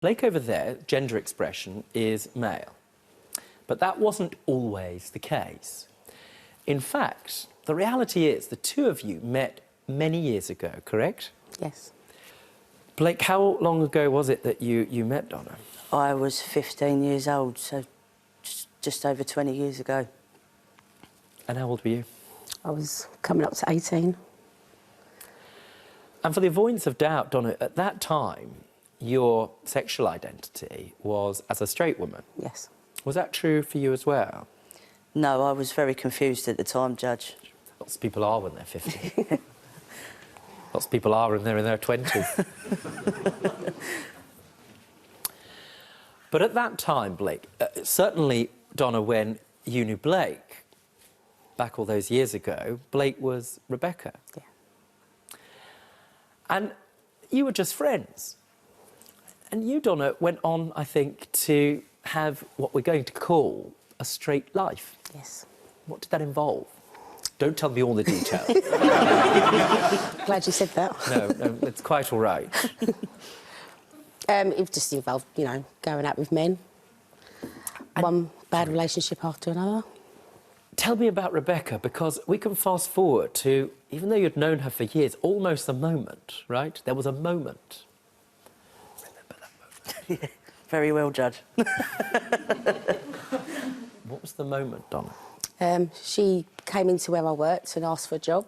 Blake over there, gender expression, is male. But that wasn't always the case. In fact, the reality is the two of you met many years ago, correct? Yes. Blake, how long ago was it that you met Donna? I was 15 years old, so just over 20 years ago. And how old were you? I was coming up to 18. And for the avoidance of doubt, Donna, at that time, your sexual identity was as a straight woman. Yes. Was that true for you as well? No, I was very confused at the time, Judge. Lots of people are when they're 50. Lots of people are when they're in their 20s. But at that time, Blake, certainly, Donna, when you knew Blake, back all those years ago, Blake was Rebecca. Yeah. And you were just friends. And you, Donna, went on, I think, to have what we're going to call a straight life. Yes. What did that involve? Don't tell me all the details. Glad you said that. No, it's quite all right. It just involved, you know, going out with men. And one bad relationship after another. Tell me about Rebecca, because we can fast forward to, even though you'd known her for years, almost a moment, right? There was a moment. Remember that moment? Yeah, very well, Judge. What was the moment, Donna? She came into where I worked and asked for a job.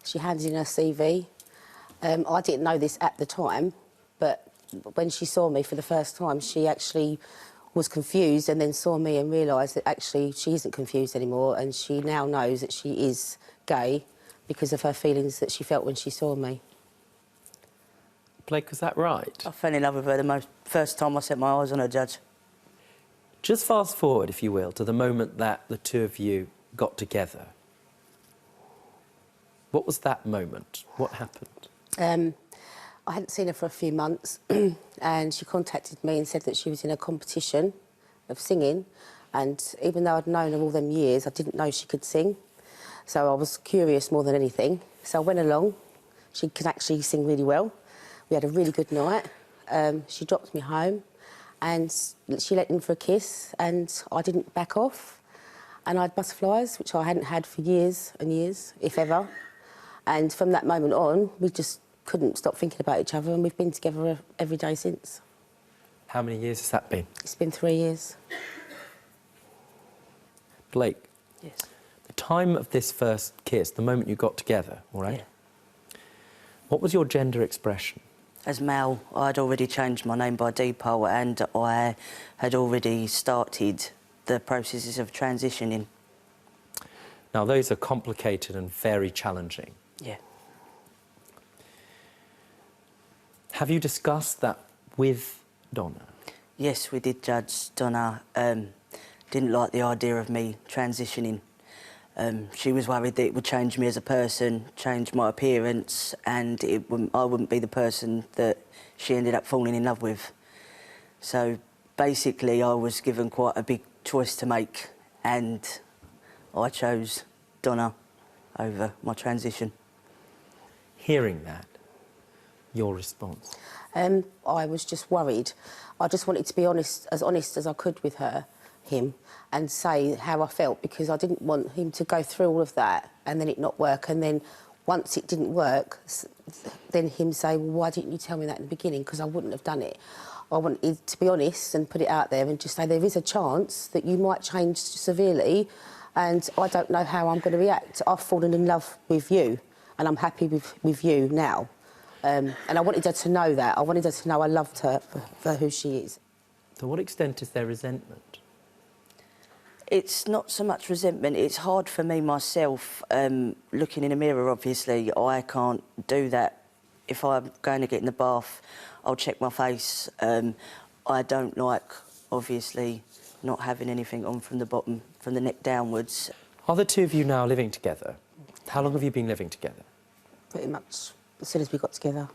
She handed in her CV. I didn't know this at the time, but when she saw me for the first time, she actually was confused and then saw me and realised that actually she isn't confused anymore, and she now knows that she is gay because of her feelings that she felt when she saw me. Blake, is that right? I fell in love with her the first time I set my eyes on her, Judge. Just fast forward, if you will, to the moment that the two of you got together. What was that moment? What happened? I hadn't seen her for a few months and she contacted me and said that she was in a competition of singing, and even though I'd known her all them years, I didn't know she could sing. So I was curious more than anything. So I went along. She can actually sing really well. We had a really good night. She dropped me home and she let in for a kiss, and I didn't back off. And I had butterflies, which I hadn't had for years and years, if ever. And from that moment on, we just couldn't stop thinking about each other, and we've been together every day since. How many years has that been? It's been 3 years. Blake? Yes. The time of this first kiss, the moment you got together, all right? Yeah. What was your gender expression? As male, I'd already changed my name by depot, and I had already started the processes of transitioning. Now, those are complicated and very challenging. Yeah. Have you discussed that with Donna? Yes, we did, Judge. Donna didn't like the idea of me transitioning. She was worried that it would change me as a person, change my appearance, and I wouldn't be the person that she ended up falling in love with. So basically, I was given quite a big choice to make, and I chose Donna over my transition. Hearing that, your response? I was just worried. I just wanted to be honest as I could with him, and say how I felt, because I didn't want him to go through all of that and then it not work, and then once it didn't work, then him say, well, why didn't you tell me that in the beginning? Because I wouldn't have done it. I wanted to be honest and put it out there and just say there is a chance that you might change severely, and I don't know how I'm going to react. I've fallen in love with you and I'm happy with you now. And I wanted her to know that. I wanted her to know I loved her for who she is. To what extent is there resentment? It's not so much resentment. It's hard for me myself, looking in a mirror, obviously. I can't do that. If I'm going to get in the bath, I'll check my face. I don't like, obviously, not having anything on from the bottom, from the neck downwards. Are the two of you now living together? How long have you been living together? Pretty much as soon as we got together.